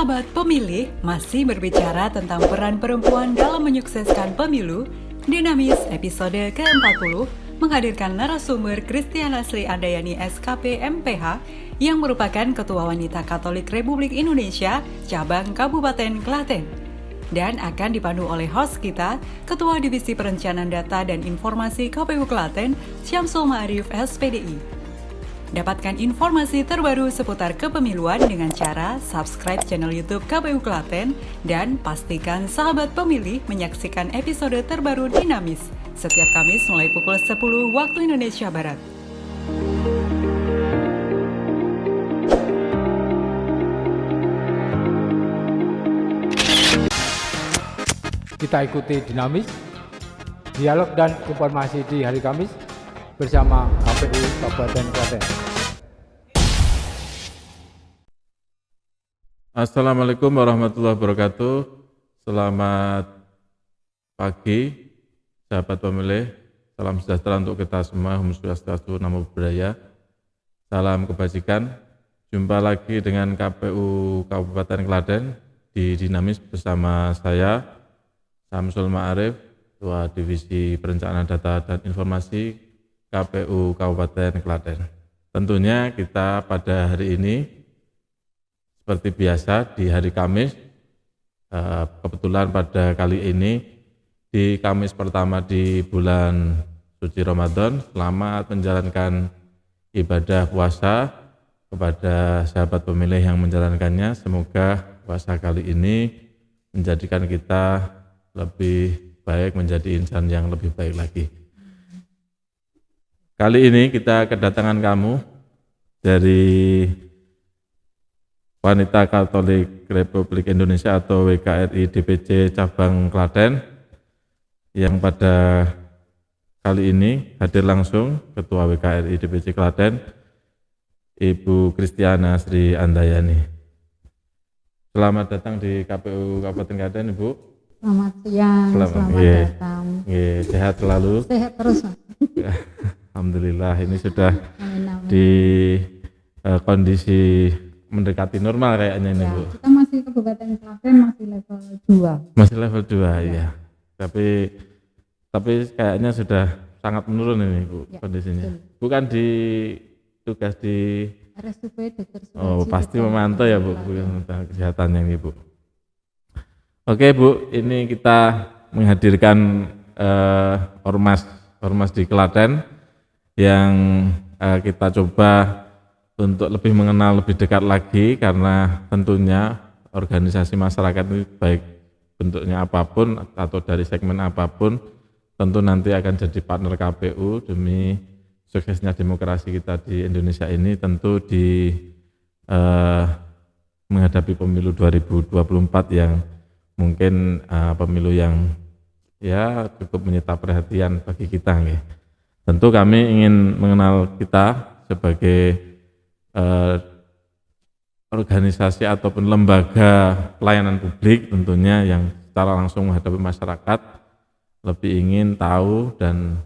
Sahabat pemilih, masih berbicara tentang peran perempuan dalam menyukseskan pemilu. Dinamis episode ke-40 menghadirkan narasumber Kristiana Sri Andayani SKP MPH yang merupakan Ketua Wanita Katolik Republik Indonesia cabang Kabupaten Klaten. Dan akan dipandu oleh host kita, Ketua Divisi Perencanaan Data dan Informasi KPU Klaten, Syamsul Ma'arif SPDI. Dapatkan informasi terbaru seputar kepemiluan dengan cara subscribe channel YouTube KPU Klaten dan pastikan sahabat pemilih menyaksikan episode terbaru Dinamis setiap Kamis mulai pukul 10 waktu Indonesia Barat. Kita ikuti Dinamis, dialog dan informasi di hari Kamis bersama KPU Kabupaten Klaten. Assalamualaikum warahmatullahi wabarakatuh. Selamat pagi, sahabat pemilih. Salam sejahtera untuk kita semua. Om Swastiastu, Namo Buddhaya. Salam kebajikan. Jumpa lagi dengan KPU Kabupaten Klaten di Dinamis bersama saya, Syamsul Ma'arif, Ketua Divisi Perencanaan Data dan Informasi KPU Kabupaten Klaten. Tentunya kita pada hari ini seperti biasa di hari Kamis, kebetulan pada kali ini di Kamis pertama di bulan suci Ramadan, selamat menjalankan ibadah puasa kepada sahabat pemilih yang menjalankannya. Semoga puasa kali ini menjadikan kita lebih baik, menjadi insan yang lebih baik lagi. Kali ini kita kedatangan kamu dari Wanita Katolik Republik Indonesia atau WKRI DPC Cabang Klaten yang pada kali ini hadir langsung Ketua WKRI DPC Klaten, Ibu Kristiana Sri Andayani. Selamat datang di KPU Kabupaten Klaten, Ibu. Selamat siang, selamat datang. Sehat selalu. Sehat terus, Mas. Alhamdulillah, ini sudah di kondisi mendekati normal kayaknya ini, Bu. Kita masih Kabupaten Klaten, masih level 2. Masih level 2, ya. Tapi kayaknya sudah sangat menurun ini, Bu, kondisinya. Betul. Bukan di tugas di RSUP Dr. Suwaji. Oh, pasti memantau ya, Bu, tentang kesehatannya ini, Bu. Oke, Bu, ini kita menghadirkan ormas di Klaten yang kita coba untuk lebih mengenal lebih dekat lagi, karena tentunya organisasi masyarakat ini baik bentuknya apapun atau dari segmen apapun tentu nanti akan jadi partner KPU demi suksesnya demokrasi kita di Indonesia ini, tentu di menghadapi pemilu 2024 yang mungkin pemilu yang ya cukup menyita perhatian bagi kita. Tentu kami ingin mengenal kita sebagai organisasi ataupun lembaga pelayanan publik tentunya yang secara langsung menghadapi masyarakat, lebih ingin tahu dan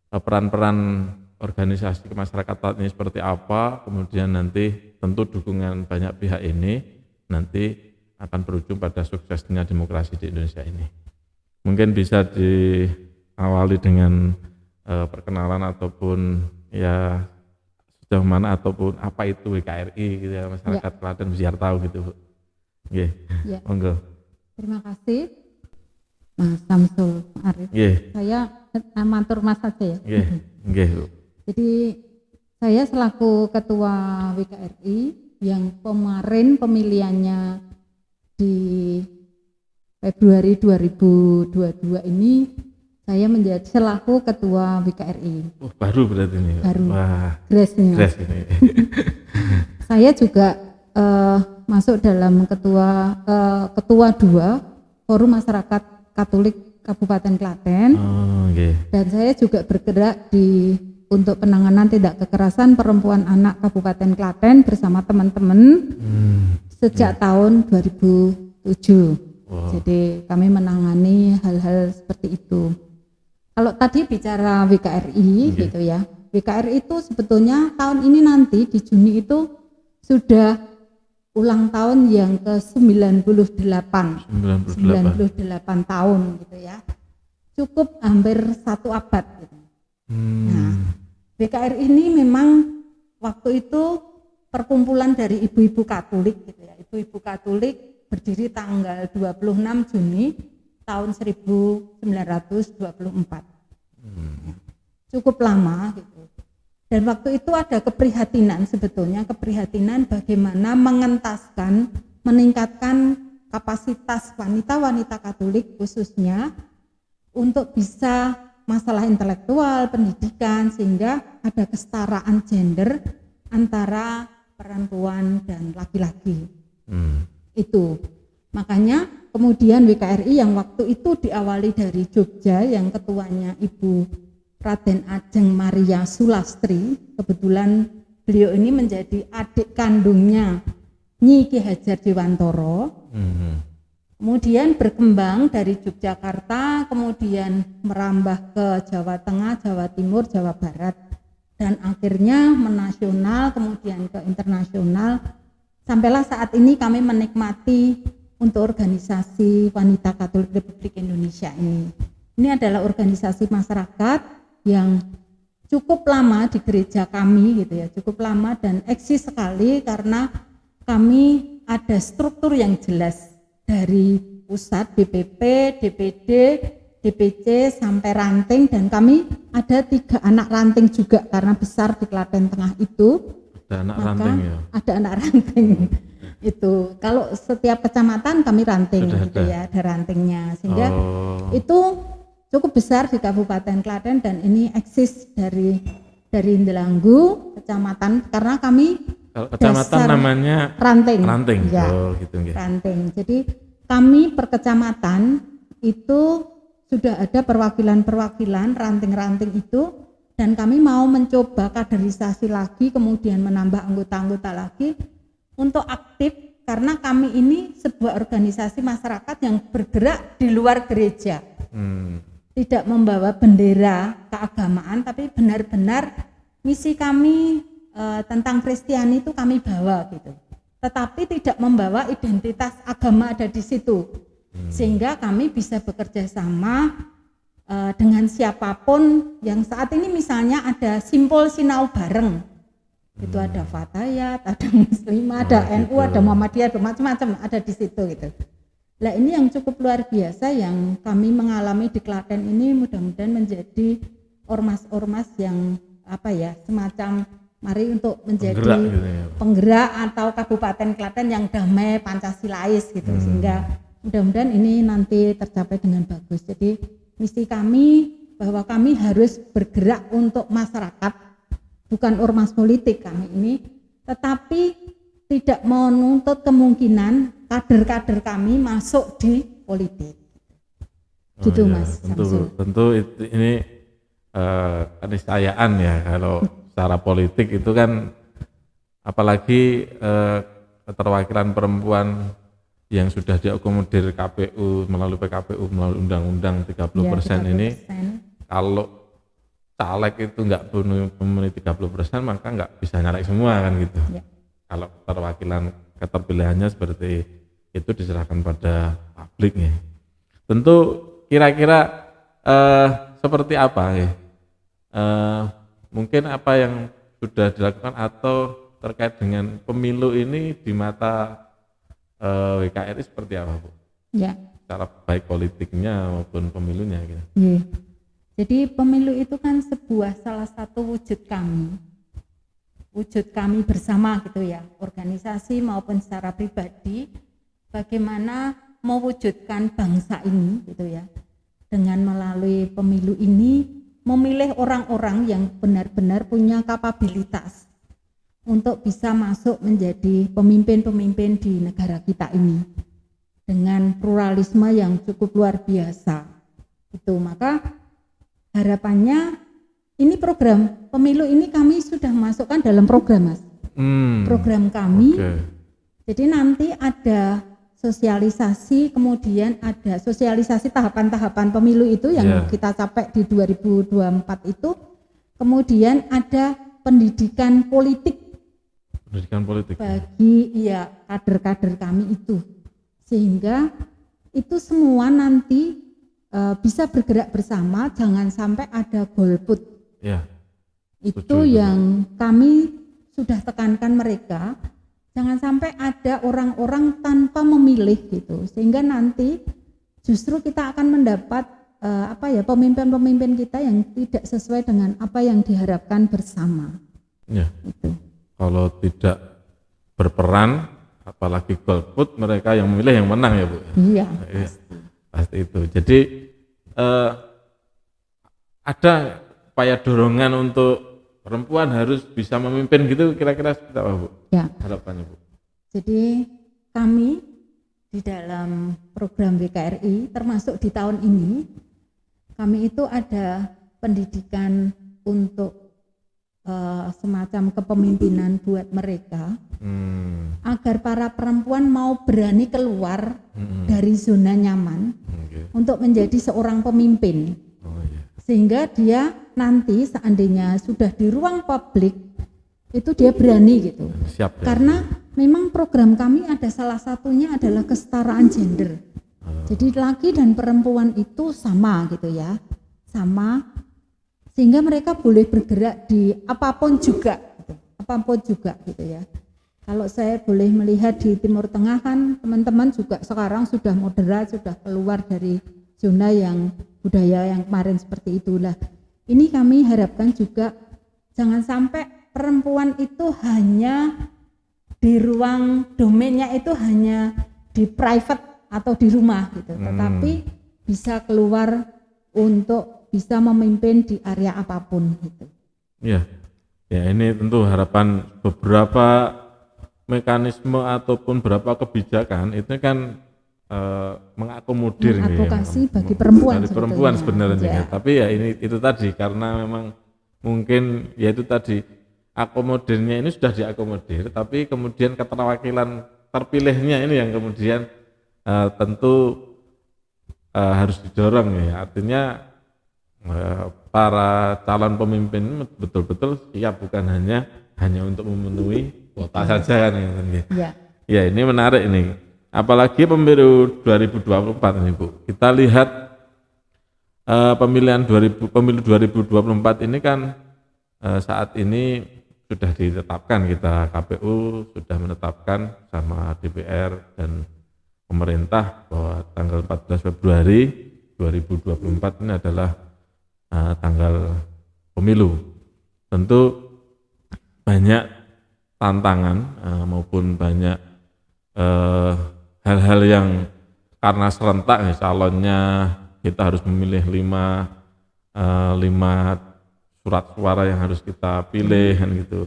peran-peran organisasi kemasyarakatan ini seperti apa, kemudian nanti tentu dukungan banyak pihak ini nanti akan berujung pada suksesnya demokrasi di Indonesia ini. Mungkin bisa diawali dengan perkenalan ataupun ya sejauh mana ataupun apa itu WKRI gitu ya, masyarakat Klaten biar tahu gitu, Bu. Nggih. Ya. Monggo. Terima kasih Mas Syamsul Arif. Saya matur Mas saja ya. Nggih, Bu. Jadi saya selaku Ketua WKRI yang kemarin pemilihannya di Februari 2022 ini, saya menjadi selaku Ketua WKRI. Oh, baru berarti ini. Baru. Wah. Grace ini. Saya juga masuk dalam ketua 2 Forum Masyarakat Katolik Kabupaten Klaten. Oh, okay. Dan saya juga bergerak untuk penanganan tindak kekerasan perempuan anak Kabupaten Klaten bersama teman-teman sejak tahun 2007. Wow. Jadi kami menangani hal-hal seperti itu. Kalau tadi bicara WKRI gitu ya, WKRI itu sebetulnya tahun ini nanti di Juni itu sudah ulang tahun yang ke-98. 98. tahun gitu ya. Cukup hampir 1 abad gitu. Nah, BKR ini memang waktu itu perkumpulan dari ibu-ibu Katolik gitu ya. Ibu-ibu Katolik berdiri tanggal 26 Juni tahun 1924. Cukup lama gitu. Dan waktu itu ada keprihatinan sebetulnya, keprihatinan bagaimana mengentaskan, meningkatkan kapasitas wanita-wanita Katolik khususnya untuk bisa masalah intelektual, pendidikan, sehingga ada kesetaraan gender antara perempuan dan laki-laki. Itu. Makanya kemudian WKRI yang waktu itu diawali dari Jogja yang ketuanya Ibu Raden Ajeng Maria Sulastri, kebetulan beliau ini menjadi adik kandungnya Nyi Ki Hajar Dewantoro. Kemudian berkembang dari Yogyakarta, kemudian merambah ke Jawa Tengah, Jawa Timur, Jawa Barat, dan akhirnya menasional, kemudian ke internasional. Sampailah saat ini kami menikmati untuk organisasi Wanita Katolik Republik Indonesia ini. Ini adalah organisasi masyarakat yang cukup lama di gereja kami gitu ya, cukup lama dan eksis sekali karena kami ada struktur yang jelas dari pusat DPP, DPD, DPC sampai ranting, dan kami ada 3 anak ranting juga karena besar di Klaten Tengah itu. Ada anak ranting ya? Ada anak ranting. Itu kalau setiap kecamatan kami ranting gitu ya, ada rantingnya, sehingga itu cukup besar di Kabupaten Klaten, dan ini eksis dari Indelanggu kecamatan karena kami kalau kecamatan namanya ranting ya, gitu nggih. ranting. Jadi kami per kecamatan itu sudah ada perwakilan ranting-ranting itu, dan kami mau mencoba kaderisasi lagi, kemudian menambah anggota-anggota lagi untuk aktif, karena kami ini sebuah organisasi masyarakat yang bergerak di luar gereja. Tidak membawa bendera keagamaan, tapi benar-benar misi kami tentang Kristiani itu kami bawa gitu. Tetapi tidak membawa identitas agama ada di situ. Sehingga kami bisa bekerja sama dengan siapapun yang saat ini misalnya ada simpul sinau bareng. Itu ada Fatayat, ada Muslimah, ada NU, ada Muhammadiyah, ada macam-macam ada di situ gitu. Nah, ini yang cukup luar biasa yang kami mengalami di Klaten ini, mudah-mudahan menjadi ormas-ormas yang semacam mari untuk menjadi penggerak atau Kabupaten Klaten yang damai Pancasilais gitu, sehingga mudah-mudahan ini nanti tercapai dengan bagus. Jadi misi kami bahwa kami harus bergerak untuk masyarakat, bukan ormas politik kami ini, tetapi tidak menuntut kemungkinan kader-kader kami masuk di politik. Gitu ya, Mas. Tentu ini keniscayaan ya, kalau secara politik itu kan, apalagi keterwakilan perempuan yang sudah diakomodir KPU melalui PKPU melalui undang-undang 30% ini, kalau caleg itu nggak memenuhi 30% maka nggak bisa nyalek semua kan gitu. Ya. Kalau keterwakilan keterpilihannya seperti itu diserahkan pada publiknya. Tentu kira-kira seperti apa ya? Mungkin apa yang sudah dilakukan atau terkait dengan pemilu ini di mata WKRI seperti apa, Bu? Ya. Secara baik politiknya maupun pemilunya gitu. Ya. Jadi pemilu itu kan salah satu wujud kami bersama gitu ya, organisasi maupun secara pribadi, bagaimana mewujudkan bangsa ini gitu ya, dengan melalui pemilu ini memilih orang-orang yang benar-benar punya kapabilitas untuk bisa masuk menjadi pemimpin-pemimpin di negara kita ini dengan pluralisme yang cukup luar biasa. Itu maka harapannya ini program pemilu ini kami sudah masukkan dalam program, Mas. Program kami. Okay. Jadi nanti ada sosialisasi, kemudian ada sosialisasi tahapan-tahapan pemilu itu yang kita capai di 2024 itu. Kemudian ada pendidikan politik Pendidikan politik. bagi kader-kader kami itu, sehingga itu semua nanti bisa bergerak bersama, jangan sampai ada golput. Ya. Itu Setuju. yang kami sudah tekankan mereka, jangan sampai ada orang-orang tanpa memilih gitu, sehingga nanti justru kita akan mendapat pemimpin-pemimpin kita yang tidak sesuai dengan apa yang diharapkan bersama. Ya. Itu. Kalau tidak berperan, apalagi golput, mereka yang memilih yang menang ya Bu. Iya. Iya, pasti itu. Jadi ada upaya dorongan untuk perempuan harus bisa memimpin gitu, kira-kira seperti apa Bu? Ya. Harapannya Bu? Jadi kami di dalam program WKRI termasuk di tahun ini, kami itu ada pendidikan untuk semacam kepemimpinan buat mereka, agar para perempuan mau berani keluar dari zona nyaman untuk menjadi seorang pemimpin. Oh, iya. Sehingga dia nanti seandainya sudah di ruang publik itu dia berani gitu. Siap ya. Karena memang program kami ada salah satunya adalah kesetaraan gender. Jadi laki dan perempuan itu sama gitu ya, sama, sehingga mereka boleh bergerak di apapun juga gitu ya. Kalau saya boleh melihat di Timur Tengah kan teman-teman juga sekarang sudah moderat, sudah keluar dari zona yang budaya yang kemarin seperti itulah. Ini kami harapkan juga jangan sampai perempuan itu hanya di ruang domainnya itu hanya di private atau di rumah gitu, tetapi bisa keluar untuk bisa memimpin di area apapun gitu. Ya, ya ini tentu harapan beberapa mekanisme ataupun beberapa kebijakan itu kan mengakomodir Mengadvokasi bagi perempuan dari perempuan sebetulnya. sebenarnya. Ya. Tapi ya ini itu tadi karena memang mungkin ya itu tadi akomodirnya ini sudah diakomodir, tapi kemudian keterwakilan terpilihnya ini yang kemudian tentu harus didorong ya. Artinya para calon pemimpin ini betul-betul siap, bukan hanya untuk memenuhi kuota saja kan Ya. ya. Ini menarik ini, apalagi pemilu 2024 ini Bu. Kita lihat pemilu 2024 ini kan saat ini sudah ditetapkan, kita KPU sudah menetapkan sama DPR dan pemerintah bahwa tanggal 14 Februari 2024 ini adalah tanggal pemilu. Tentu banyak tantangan maupun banyak hal-hal yang karena serentak ya, calonnya kita harus memilih 5 surat suara yang harus kita pilih kan gitu,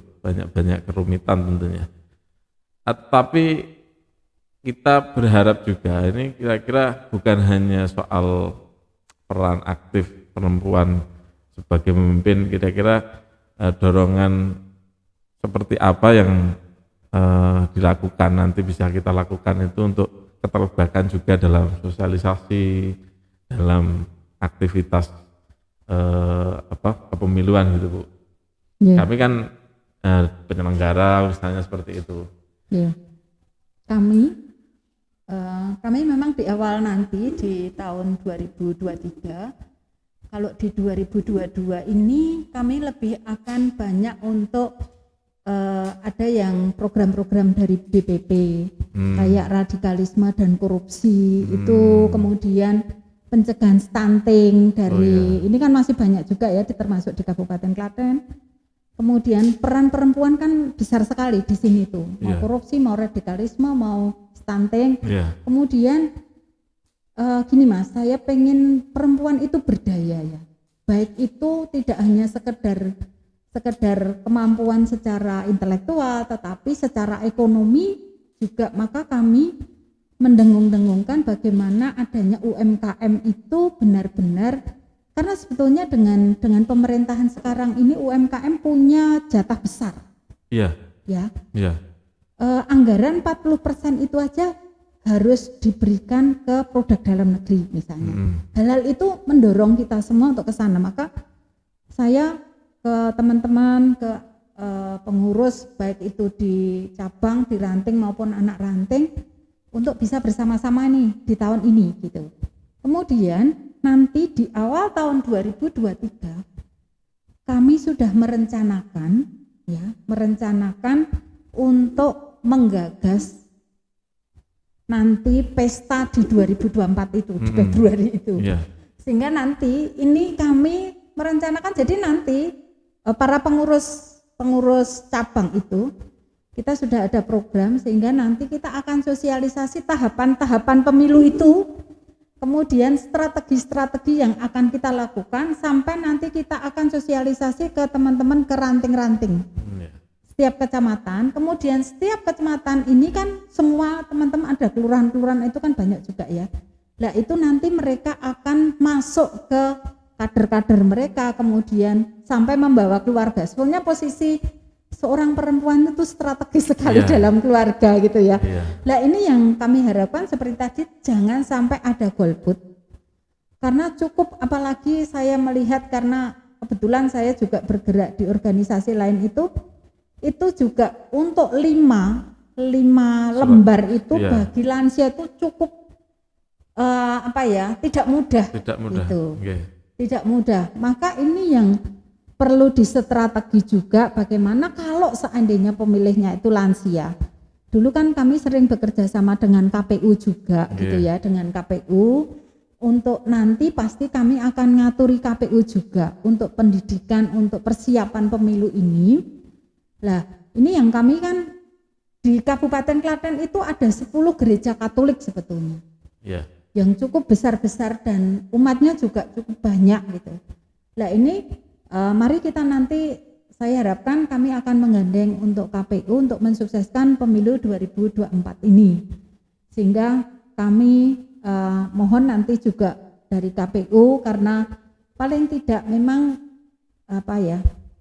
banyak kerumitan tentunya. Tapi kita berharap juga ini kira-kira bukan hanya soal peran aktif perempuan sebagai pemimpin, kira-kira dorongan seperti apa yang dilakukan nanti bisa kita lakukan itu untuk keterlibatan juga dalam sosialisasi, dalam aktivitas kepemiluan gitu Bu. Ya. Kami kan penyelenggara misalnya seperti itu. Ya. Kami memang di awal nanti di tahun 2023, kalau di 2022 ini kami lebih akan banyak untuk ada yang program-program dari BPP kayak radikalisme dan korupsi itu, kemudian pencegahan stunting dari ini kan masih banyak juga ya, termasuk di Kabupaten Klaten. Kemudian peran perempuan kan besar sekali di sini tuh, mau korupsi, mau radikalisme, mau stunting. Kemudian gini Mas, saya pengen perempuan itu berdaya ya, baik itu tidak hanya sekedar kemampuan secara intelektual, tetapi secara ekonomi juga. Maka kami mendengung-dengungkan bagaimana adanya UMKM itu benar-benar, karena sebetulnya dengan pemerintahan sekarang ini UMKM punya jatah besar. Iya. Ya. Iya. Anggaran 40% itu aja harus diberikan ke produk dalam negeri misalnya. Hal-hal itu mendorong kita semua untuk ke sana. Maka saya ke teman-teman, ke pengurus baik itu di cabang, di ranting maupun anak ranting untuk bisa bersama-sama nih di tahun ini gitu. Kemudian nanti di awal tahun 2023 kami sudah merencanakan untuk menggagas nanti pesta di 2024 itu di Februari itu. Sehingga nanti ini kami merencanakan, jadi nanti para pengurus cabang itu kita sudah ada program sehingga nanti kita akan sosialisasi tahapan-tahapan pemilu itu, kemudian strategi-strategi yang akan kita lakukan sampai nanti kita akan sosialisasi ke teman-teman ke ranting-ranting setiap kecamatan. Kemudian setiap kecamatan ini kan semua teman-teman ada kelurahan-kelurahan itu kan banyak juga ya. Nah itu nanti mereka akan masuk ke kader-kader mereka, kemudian sampai membawa keluarga. Sebenarnya posisi seorang perempuan itu strategis sekali dalam keluarga gitu ya. Nah ini yang kami harapkan seperti tadi, jangan sampai ada golput. Karena cukup, apalagi saya melihat karena kebetulan saya juga bergerak di organisasi lain itu juga untuk 5 lembar itu bagi lansia itu cukup tidak mudah. Gitu. Tidak mudah. Maka ini yang perlu distrategi juga, bagaimana kalau seandainya pemilihnya itu lansia. Dulu kan kami sering bekerja sama dengan KPU juga gitu ya, dengan KPU untuk nanti pasti kami akan ngaturi KPU juga untuk pendidikan, untuk persiapan pemilu ini. Lah, ini yang kami kan di Kabupaten Klaten itu ada 10 gereja Katolik sebetulnya. Yang cukup besar-besar dan umatnya juga cukup banyak gitu. Nah ini mari kita nanti, saya harapkan kami akan menggandeng untuk KPU untuk mensukseskan pemilu 2024 ini. Sehingga kami mohon nanti juga dari KPU, karena paling tidak memang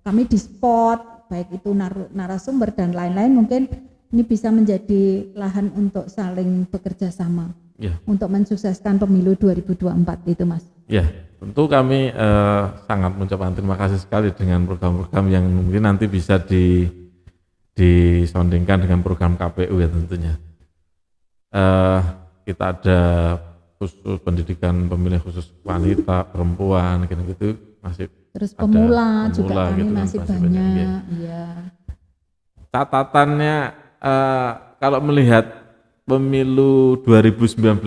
kami di spot baik itu narasumber dan lain-lain, mungkin ini bisa menjadi lahan untuk saling bekerja sama. Untuk mensukseskan pemilu 2024 itu Mas. Tentu kami sangat mengucapkan terima kasih sekali dengan program-program yang mungkin nanti bisa disondingkan dengan program KPU ya tentunya. Kita ada khusus pendidikan pemilih khusus wanita, perempuan gitu masih. Terus pemula juga kami gitu, masih banyak. Catatannya kalau melihat pemilu 2019,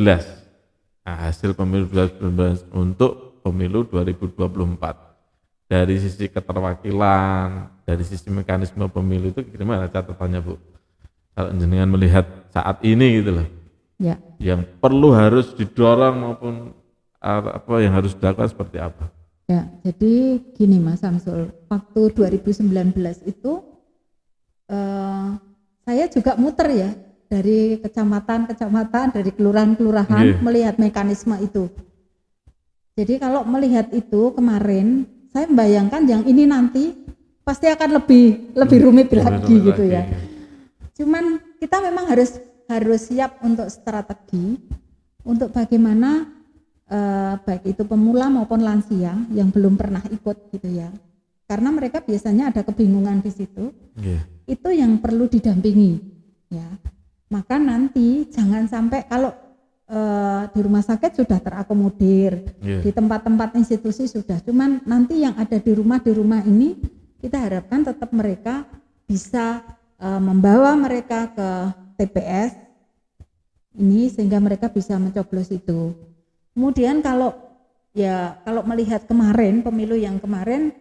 hasil pemilu 2019 untuk pemilu 2024 dari sisi keterwakilan, dari sisi mekanisme pemilu itu gimana catatannya Bu? Kalau jenengan melihat saat ini gitu loh, yang perlu harus didorong maupun apa yang harus dilakukan seperti apa? Jadi gini Mas Samsul, waktu 2019 itu saya juga muter ya, dari kecamatan, dari kelurahan-kelurahan melihat mekanisme itu. Jadi kalau melihat itu kemarin, saya membayangkan yang ini nanti pasti akan lebih rumit lagi gitu ya. Cuman kita memang harus siap untuk strategi untuk bagaimana baik itu pemula maupun lansia yang belum pernah ikut gitu ya. Karena mereka biasanya ada kebingungan di situ. Itu yang perlu didampingi ya. Maka nanti jangan sampai kalau di rumah sakit sudah terakomodir, di tempat-tempat institusi sudah, cuman nanti yang ada di rumah ini kita harapkan tetap mereka bisa membawa mereka ke TPS ini sehingga mereka bisa mencoblos itu. Kemudian kalau melihat kemarin pemilu yang kemarin,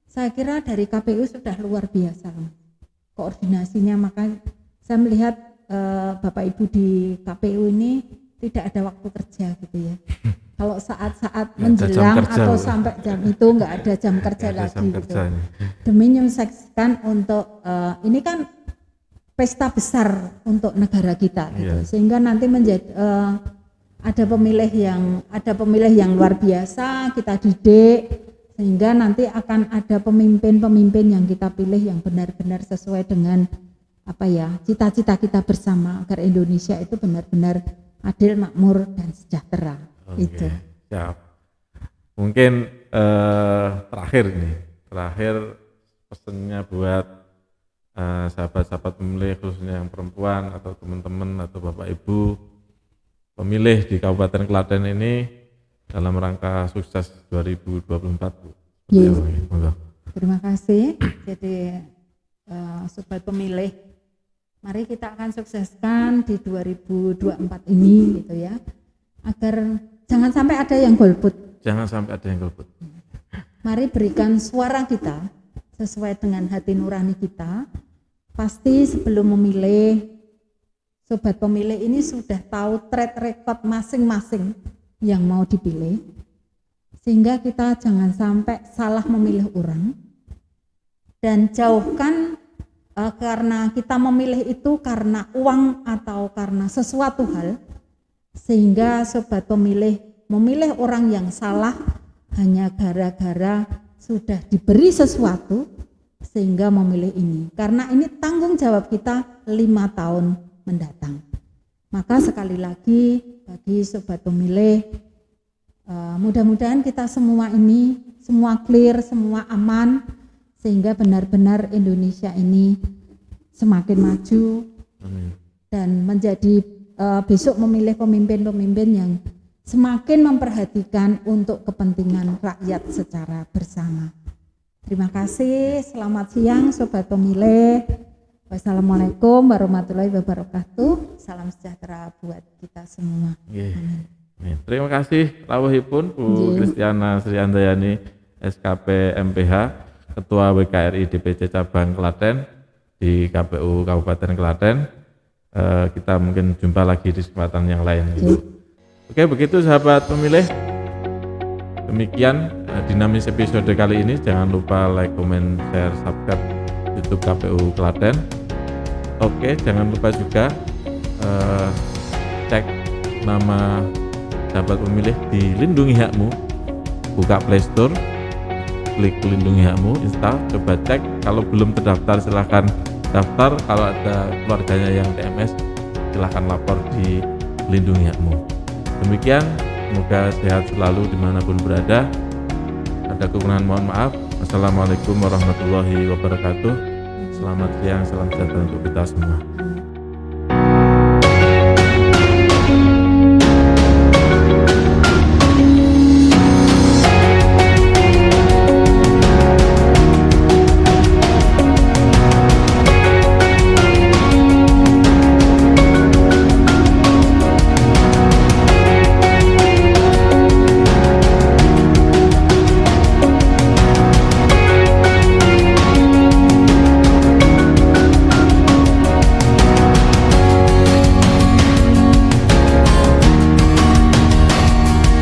saya kira dari KPU sudah luar biasa koordinasinya, maka saya melihat Bapak Ibu di KPU ini tidak ada waktu kerja gitu ya. Kalau saat-saat menjelang atau sampai jam itu nggak ada jam kerja lagi gitu. Demi menyukseskan untuk ini kan pesta besar untuk negara kita gitu. Sehingga nanti menjadi ada pemilih yang luar biasa kita didik, sehingga nanti akan ada pemimpin-pemimpin yang kita pilih yang benar-benar sesuai dengan cita-cita kita bersama agar Indonesia itu benar-benar adil, makmur dan sejahtera. Itu. Siap. Mungkin terakhir pesannya buat sahabat-sahabat pemilih khususnya yang perempuan atau teman-teman atau Bapak Ibu pemilih di Kabupaten Klaten ini dalam rangka sukses 2024 Bu. Yes. Monggo. Terima kasih. Jadi sobat pemilih, mari kita akan sukseskan di 2024 ini gitu ya, agar jangan sampai ada yang golput. Jangan sampai ada yang golput. Mari berikan suara kita sesuai dengan hati nurani kita. Pasti sebelum memilih, sobat pemilih ini sudah tahu track record masing-masing yang mau dipilih, sehingga kita jangan sampai salah memilih orang dan jauhkan karena kita memilih itu karena uang atau karena sesuatu hal, sehingga sobat pemilih memilih orang yang salah hanya gara-gara sudah diberi sesuatu sehingga memilih ini, karena ini tanggung jawab kita 5 tahun mendatang. Maka sekali lagi bagi sobat pemilih, mudah-mudahan kita semua ini semua clear, semua aman, sehingga benar-benar Indonesia ini semakin maju. Amin. Dan menjadi besok memilih pemimpin-pemimpin yang semakin memperhatikan untuk kepentingan rakyat secara bersama. Terima kasih, selamat siang sobat pemilih. Wassalamualaikum warahmatullahi wabarakatuh. Salam sejahtera buat kita semua. Amin. Terima kasih rawuhipun Bu Kristiana Sri Andayani SKP MPH, Ketua WKRI DPC Cabang Klaten di KPU Kabupaten Klaten. Kita mungkin jumpa lagi di kesempatan yang lain. Oke, begitu sahabat pemilih. Demikian dinamis episode kali ini. Jangan lupa like, comment, share, subscribe YouTube KPU Klaten. Oke, jangan lupa juga cek nama sahabat pemilih di Lindungi Hakmu. Buka Play Store, klik Lindungi Hakmu, install, coba cek. Kalau belum terdaftar silahkan daftar. Kalau ada keluarganya yang TMS silahkan lapor di Lindungi Hakmu. Demikian, semoga sehat selalu dimanapun berada. Ada kekurangan mohon maaf. Wassalamualaikum warahmatullahi wabarakatuh. Selamat siang, salam sejahtera untuk kita semua.